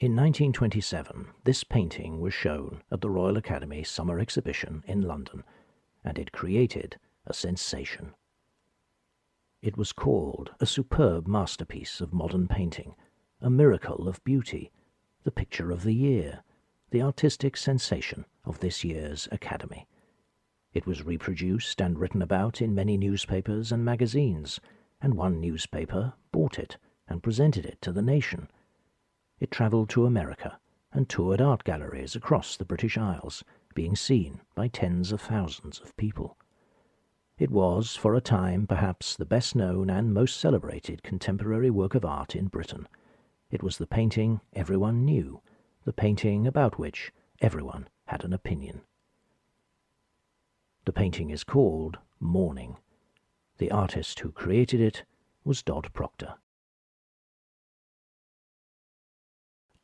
In 1927, this painting was shown at the Royal Academy Summer Exhibition in London, and it created a sensation. It was called a superb masterpiece of modern painting, a miracle of beauty, the picture of the year, the artistic sensation of this year's Academy. It was reproduced and written about in many newspapers and magazines, and one newspaper bought it and presented it to the nation. It travelled to America and toured art galleries across the British Isles, being seen by tens of thousands of people. It was, for a time, perhaps the best-known and most celebrated contemporary work of art in Britain. It was the painting everyone knew, the painting about which everyone had an opinion. The painting is called Morning. The artist who created it was Dod Procter.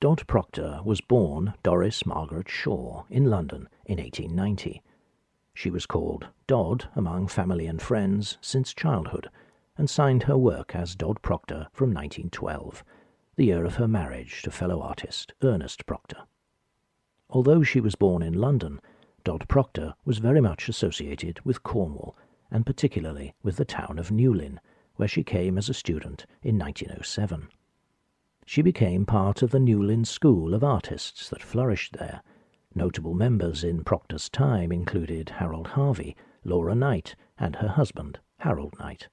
Dod Procter was born Doris Margaret Shaw in London in 1890. She was called Dod among family and friends since childhood, and signed her work as Dod Procter from 1912, the year of her marriage to fellow artist Ernest Procter. Although she was born in London, Dod Procter was very much associated with Cornwall, and particularly with the town of Newlyn, where she came as a student in 1907. She became part of the Newlyn school of artists that flourished there. Notable members in Procter's time included Harold Harvey, Laura Knight, and her husband, Harold Knight.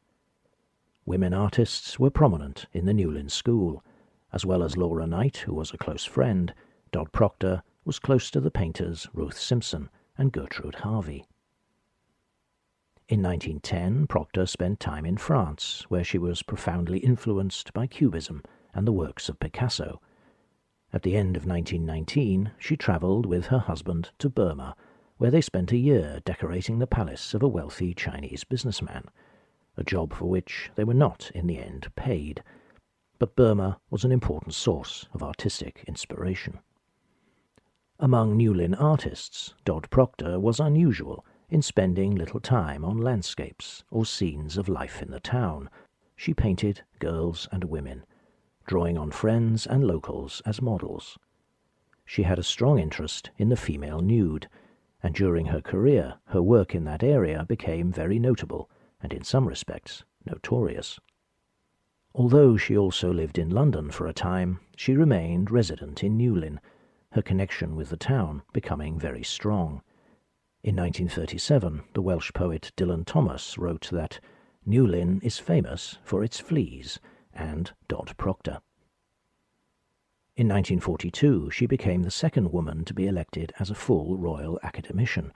Women artists were prominent in the Newlyn school. As well as Laura Knight, who was a close friend, Dod Procter was close to the painters Ruth Simpson and Gertrude Harvey. In 1910, Procter spent time in France, where she was profoundly influenced by Cubism and the works of Picasso. At the end of 1919, she travelled with her husband to Burma, where they spent a year decorating the palace of a wealthy Chinese businessman, a job for which they were not, in the end, paid. But Burma was an important source of artistic inspiration. Among Newlyn artists, Dod Procter was unusual in spending little time on landscapes or scenes of life in the town. She painted girls and women, drawing on friends and locals as models. She had a strong interest in the female nude, and during her career her work in that area became very notable and in some respects notorious. Although she also lived in London for a time, she remained resident in Newlyn, her connection with the town becoming very strong. In 1937, the Welsh poet Dylan Thomas wrote that Newlyn is famous for its fleas and Dod Procter. In 1942, she became the second woman to be elected as a full Royal Academician,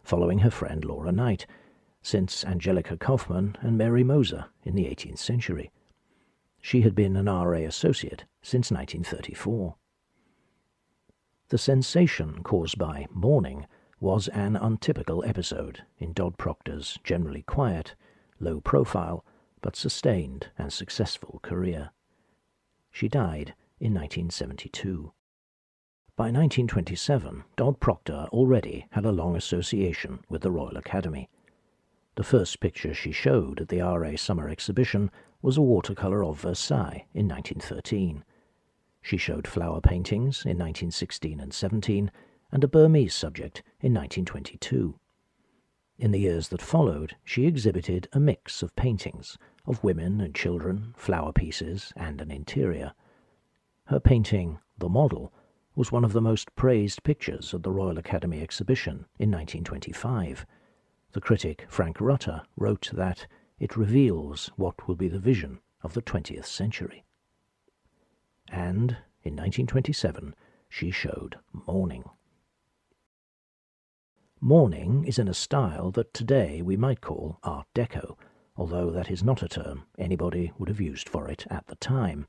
following her friend Laura Knight, since Angelica Kauffman and Mary Moser in the 18th century. She had been an R.A. associate since 1934. The sensation caused by Morning was an untypical episode in Dod Procter's generally quiet, low-profile, but sustained and successful career. She died in 1972. By 1927, Dod Procter already had a long association with the Royal Academy. The first picture she showed at the R.A. Summer Exhibition was a watercolour of Versailles in 1913. She showed flower paintings in 1916 and 17, and a Burmese subject in 1922. In the years that followed, she exhibited a mix of paintings, of women and children, flower pieces, and an interior. Her painting, The Model, was one of the most praised pictures at the Royal Academy exhibition in 1925. The critic Frank Rutter wrote that it reveals what will be the vision of the 20th century. And, in 1927, she showed Morning. Morning is in a style that today we might call Art Deco, although that is not a term anybody would have used for it at the time.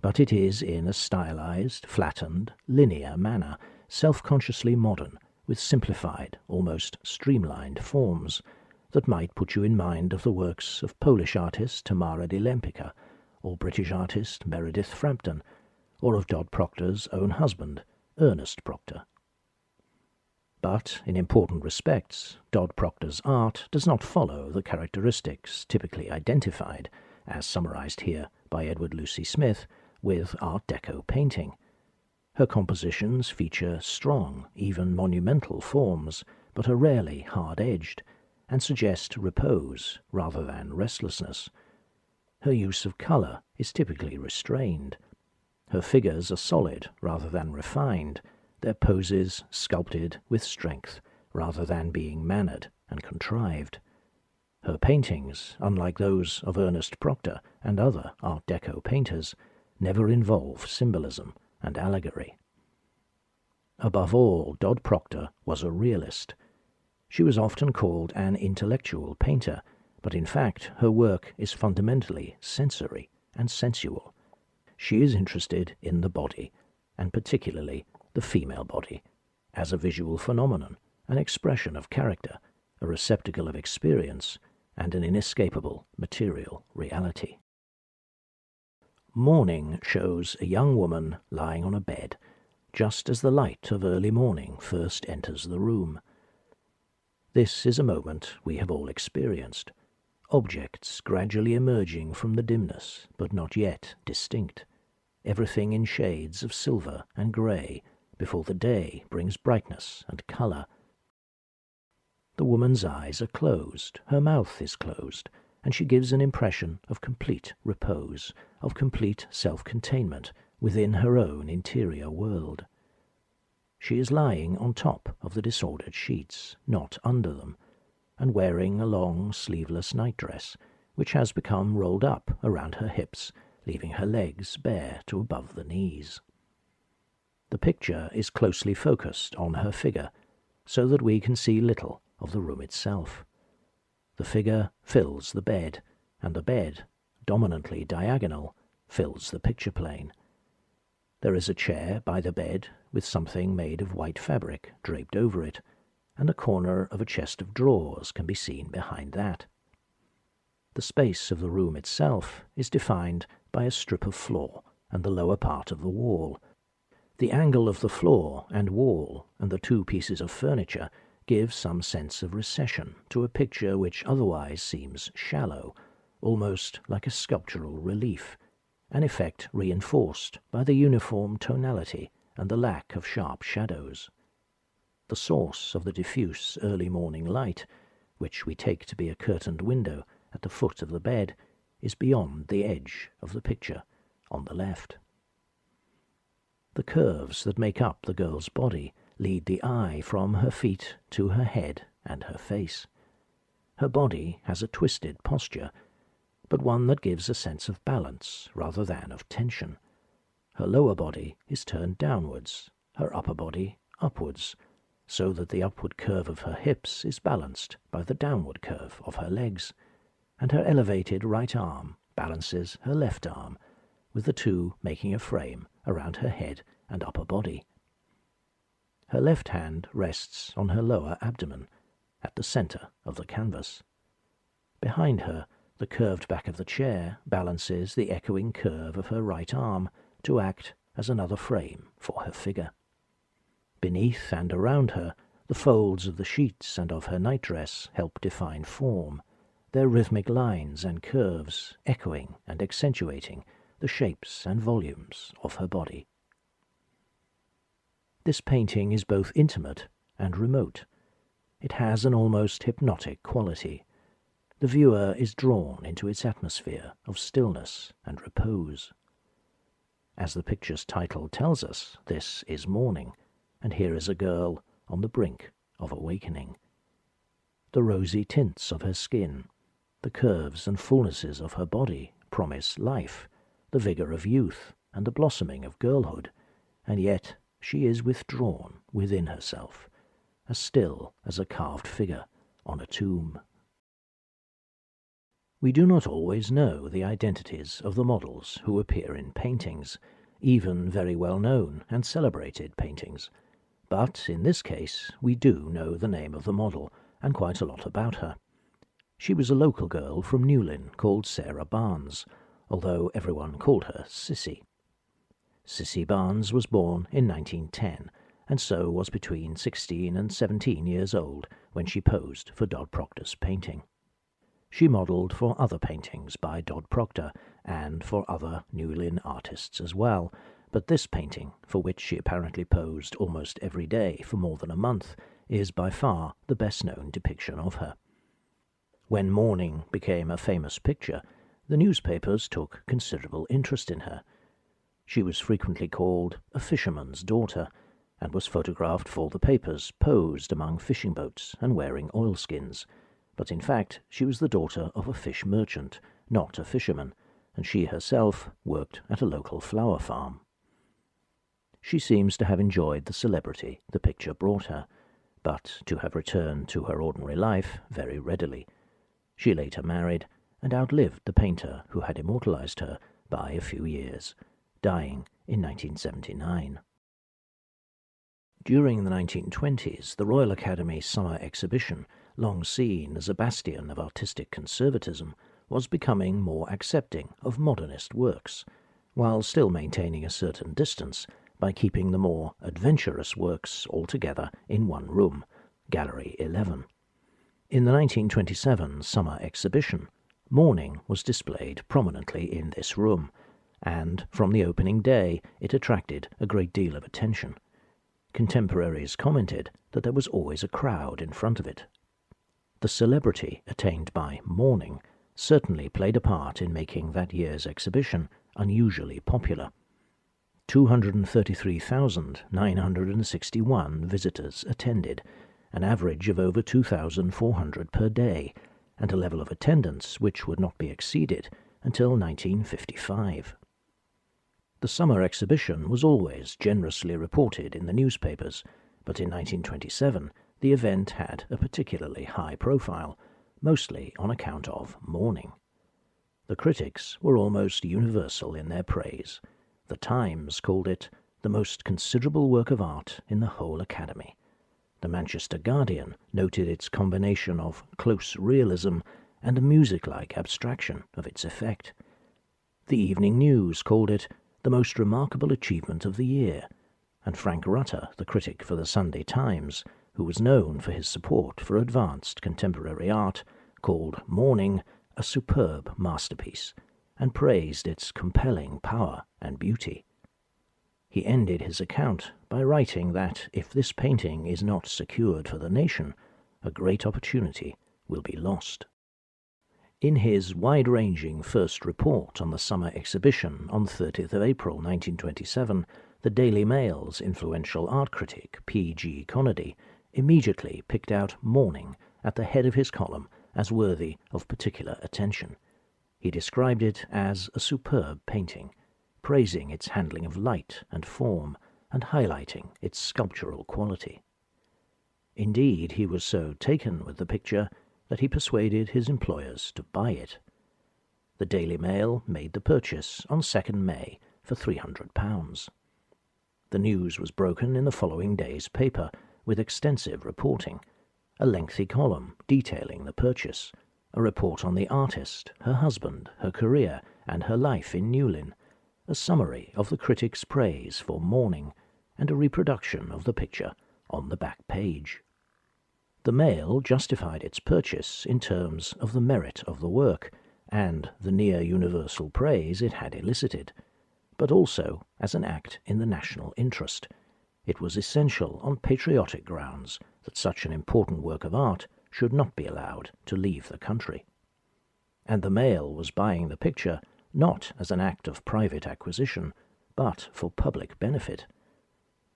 But it is in a stylized, flattened, linear manner, self-consciously modern, with simplified, almost streamlined forms, that might put you in mind of the works of Polish artist Tamara de Lempicka, or British artist Meredith Frampton, or of Dod Procter's own husband, Ernest Procter. But, in important respects, Dod Procter's art does not follow the characteristics typically identified, as summarized here by Edward Lucy Smith, with Art Deco painting. Her compositions feature strong, even monumental forms, but are rarely hard-edged, and suggest repose rather than restlessness. Her use of colour is typically restrained. Her figures are solid rather than refined, their poses sculpted with strength rather than being mannered and contrived. Her paintings, unlike those of Ernest Procter and other Art Deco painters, never involve symbolism and allegory. Above all, Dod Procter was a realist. She was often called an intellectual painter, but in fact her work is fundamentally sensory and sensual. She is interested in the body, and particularly the female body, as a visual phenomenon, an expression of character, a receptacle of experience, and an inescapable material reality. Morning shows a young woman lying on a bed, just as the light of early morning first enters the room. This is a moment we have all experienced, objects gradually emerging from the dimness, but not yet distinct, everything in shades of silver and grey, before the day brings brightness and colour. The woman's eyes are closed, her mouth is closed, and she gives an impression of complete repose, of complete self-containment within her own interior world. She is lying on top of the disordered sheets, not under them, and wearing a long sleeveless nightdress, which has become rolled up around her hips, leaving her legs bare to above the knees. The picture is closely focused on her figure, so that we can see little of the room itself. The figure fills the bed, and the bed, dominantly diagonal, fills the picture plane. There is a chair by the bed with something made of white fabric draped over it, and a corner of a chest of drawers can be seen behind that. The space of the room itself is defined by a strip of floor and the lower part of the wall. The angle of the floor and wall and the two pieces of furniture give some sense of recession to a picture which otherwise seems shallow, almost like a sculptural relief, an effect reinforced by the uniform tonality and the lack of sharp shadows. The source of the diffuse early morning light, which we take to be a curtained window at the foot of the bed, is beyond the edge of the picture on the left. The curves that make up the girl's body lead the eye from her feet to her head and her face. Her body has a twisted posture, but one that gives a sense of balance rather than of tension. Her lower body is turned downwards, her upper body upwards, so that the upward curve of her hips is balanced by the downward curve of her legs, and her elevated right arm balances her left arm, with the two making a frame around her head and upper body. Her left hand rests on her lower abdomen, at the centre of the canvas. Behind her, the curved back of the chair balances the echoing curve of her right arm to act as another frame for her figure. Beneath and around her, the folds of the sheets and of her nightdress help define form, their rhythmic lines and curves echoing and accentuating the shapes and volumes of her body. This painting is both intimate and remote. It has an almost hypnotic quality. The viewer is drawn into its atmosphere of stillness and repose. As the picture's title tells us, this is morning, and here is a girl on the brink of awakening. The rosy tints of her skin, the curves and fullnesses of her body promise life, the vigour of youth, and the blossoming of girlhood, and yet she is withdrawn within herself, as still as a carved figure on a tomb. We do not always know the identities of the models who appear in paintings, even very well-known and celebrated paintings, but in this case we do know the name of the model and quite a lot about her. She was a local girl from Newlyn called Sarah Barnes, although everyone called her Sissy. Sissy Barnes was born in 1910, and so was between 16 and 17 years old when she posed for Dod Procter's painting. She modelled for other paintings by Dod Procter and for other Newlyn artists as well, but this painting, for which she apparently posed almost every day for more than a month, is by far the best-known depiction of her. When mourning became a famous picture, the newspapers took considerable interest in her. She was frequently called a fisherman's daughter, and was photographed for the papers posed among fishing boats and wearing oilskins, but in fact she was the daughter of a fish merchant, not a fisherman, and she herself worked at a local flower farm. She seems to have enjoyed the celebrity the picture brought her, but to have returned to her ordinary life very readily. She later married, and outlived the painter who had immortalized her by a few years, dying in 1979. During the 1920s, the Royal Academy Summer Exhibition, long seen as a bastion of artistic conservatism, was becoming more accepting of modernist works, while still maintaining a certain distance by keeping the more adventurous works altogether in one room, Gallery 11. In the 1927 Summer Exhibition, mourning was displayed prominently in this room, and from the opening day it attracted a great deal of attention. Contemporaries commented that there was always a crowd in front of it. The celebrity attained by mourning certainly played a part in making that year's exhibition unusually popular. 233,961 visitors attended, an average of over 2,400 per day, and a level of attendance which would not be exceeded until 1955. The summer exhibition was always generously reported in the newspapers, but in 1927 the event had a particularly high profile, mostly on account of mourning. The critics were almost universal in their praise. The Times called it the most considerable work of art in the whole Academy. The Manchester Guardian noted its combination of close realism and a music-like abstraction of its effect. The Evening News called it the most remarkable achievement of the year, and Frank Rutter, the critic for the Sunday Times, who was known for his support for advanced contemporary art, called Mourning a superb masterpiece, and praised its compelling power and beauty. He ended his account by writing that if this painting is not secured for the nation, a great opportunity will be lost. In his wide-ranging first report on the summer exhibition on 30th of April 1927, the Daily Mail's influential art critic P.G. Conady immediately picked out mourning at the head of his column as worthy of particular attention. He described it as a superb painting, praising its handling of light and form and highlighting its sculptural quality. Indeed, he was so taken with the picture that he persuaded his employers to buy it. The Daily Mail made the purchase on 2nd May for £300. The news was broken in the following day's paper with extensive reporting, a lengthy column detailing the purchase, a report on the artist, her husband, her career, and her life in Newlyn, a summary of the critic's praise for mourning, and a reproduction of the picture on the back page. The Mail justified its purchase in terms of the merit of the work and the near-universal praise it had elicited, but also as an act in the national interest. It was essential on patriotic grounds that such an important work of art should not be allowed to leave the country. And the Mail was buying the picture not as an act of private acquisition, but for public benefit.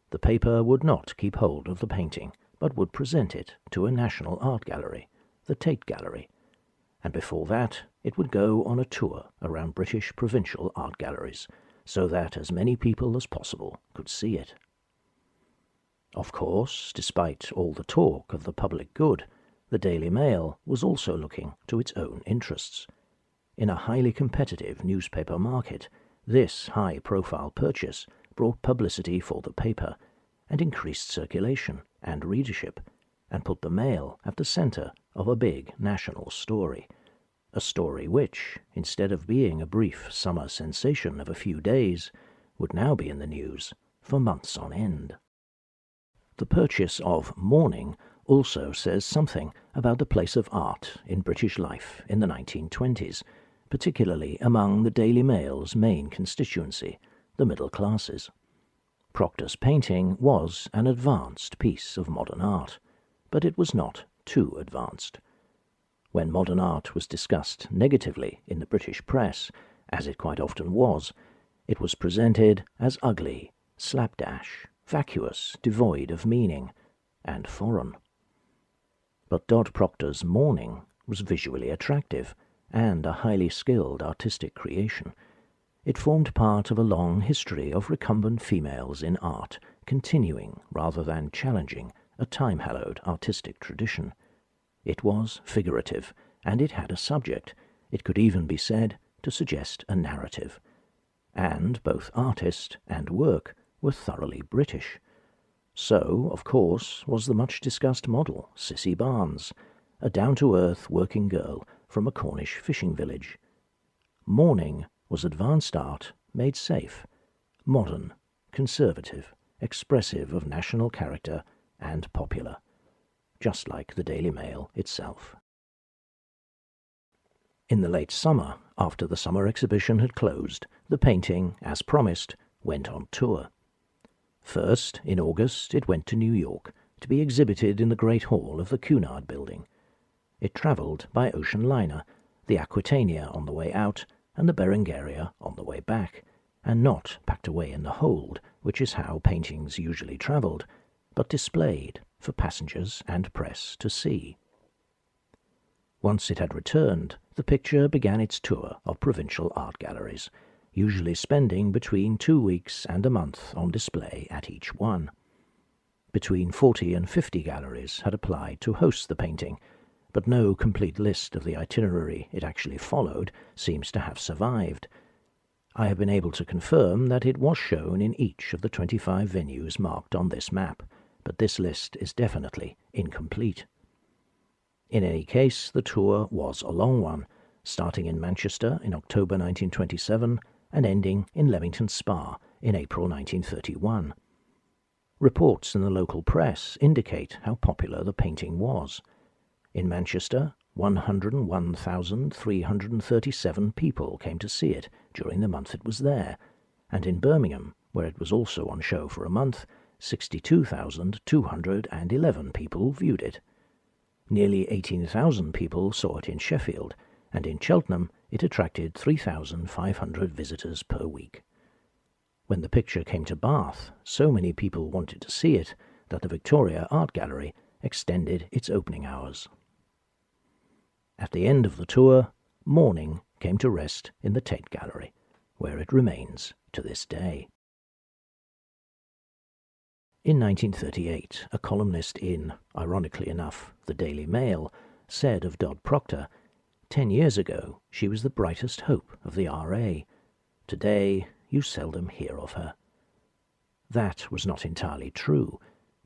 The paper would not keep hold of the painting, but would present it to a national art gallery, the Tate Gallery, and before that it would go on a tour around British provincial art galleries, so that as many people as possible could see it. Of course, despite all the talk of the public good, the Daily Mail was also looking to its own interests. In a highly competitive newspaper market, this high-profile purchase brought publicity for the paper and increased circulation and readership, and put the Mail at the centre of a big national story, a story which, instead of being a brief summer sensation of a few days, would now be in the news for months on end. The purchase of mourning also says something about the place of art in British life in the 1920s, particularly among the Daily Mail's main constituency, the middle classes. Procter's painting was an advanced piece of modern art, but it was not too advanced. When modern art was discussed negatively in the British press, as it quite often was, it was presented as ugly, slapdash, vacuous, devoid of meaning, and foreign. But Dod Procter's Morning was visually attractive and a highly skilled artistic creation. It formed part of a long history of recumbent females in art, continuing rather than challenging a time-hallowed artistic tradition. It was figurative, and it had a subject. It could even be said to suggest a narrative. And both artist and work were thoroughly British. So, of course, was the much-discussed model, Cissy Barnes, a down-to-earth working girl from a Cornish fishing village. Morning was advanced art made safe, modern, conservative, expressive of national character, and popular, just like the Daily Mail itself. In the late summer, after the summer exhibition had closed, the painting, as promised, went on tour. First, in August, it went to New York to be exhibited in the Great Hall of the Cunard Building. It travelled by ocean liner, the Aquitania on the way out, and the Berengaria on the way back, and not packed away in the hold, which is how paintings usually travelled, but displayed for passengers and press to see. Once it had returned, the picture began its tour of provincial art galleries, usually spending between 2 weeks and a month on display at each one. Between 40 and 50 galleries had applied to host the painting, but no complete list of the itinerary it actually followed seems to have survived. I have been able to confirm that it was shown in each of the 25 venues marked on this map, but this list is definitely incomplete. In any case, the tour was a long one, starting in Manchester in October 1927 and ending in Leamington Spa in April 1931. Reports in the local press indicate how popular the painting was. In Manchester, 101,337 people came to see it during the month it was there, and in Birmingham, where it was also on show for a month, 62,211 people viewed it. Nearly 18,000 people saw it in Sheffield, and in Cheltenham it attracted 3,500 visitors per week. When the picture came to Bath, so many people wanted to see it that the Victoria Art Gallery extended its opening hours. At the end of the tour, Morning came to rest in the Tate Gallery, where it remains to this day. In 1938, a columnist in, ironically enough, the Daily Mail, said of Dod Procter, 10 years ago she was the brightest hope of the R.A. Today you seldom hear of her. That was not entirely true,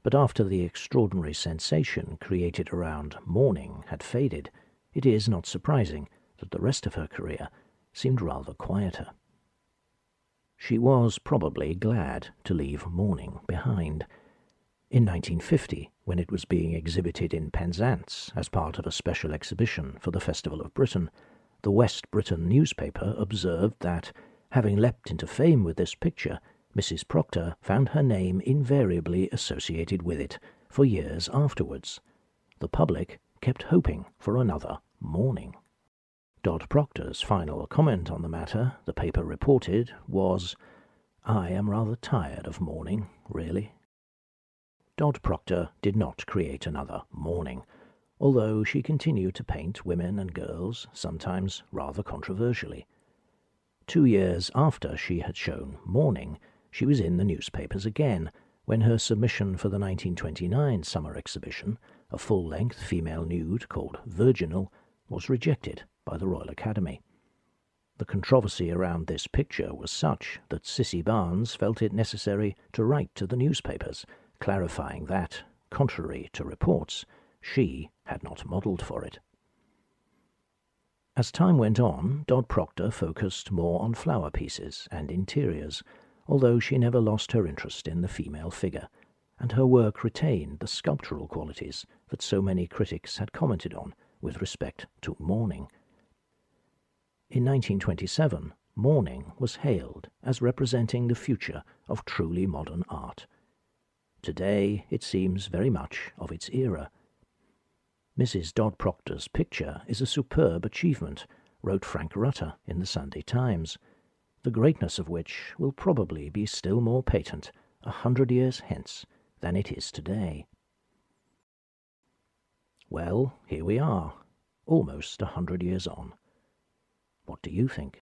but after the extraordinary sensation created around Morning had faded, it is not surprising that the rest of her career seemed rather quieter. She was probably glad to leave Morning behind. In 1950, when it was being exhibited in Penzance as part of a special exhibition for the Festival of Britain, the West Briton newspaper observed that, having leapt into fame with this picture, Mrs. Procter found her name invariably associated with it for years afterwards. The public kept hoping for another Morning. Dod Procter's final comment on the matter, the paper reported, was, "I am rather tired of Morning, really." Dod Procter did not create another Morning, although she continued to paint women and girls, sometimes rather controversially. 2 years after she had shown Morning, she was in the newspapers again, when her submission for the 1929 summer exhibition, a full-length female nude called Virginal, was rejected by the Royal Academy. The controversy around this picture was such that Cissy Barnes felt it necessary to write to the newspapers, clarifying that, contrary to reports, she had not modelled for it. As time went on, Dod Procter focused more on flower pieces and interiors, although she never lost her interest in the female figure, and her work retained the sculptural qualities that so many critics had commented on with respect to Morning. In 1927, mourning was hailed as representing the future of truly modern art. Today it seems very much of its era. Mrs. Dod Procter's picture is a superb achievement, wrote Frank Rutter in the Sunday Times, the greatness of which will probably be still more patent 100 years hence than it is today. Well, here we are, almost 100 years on. What do you think?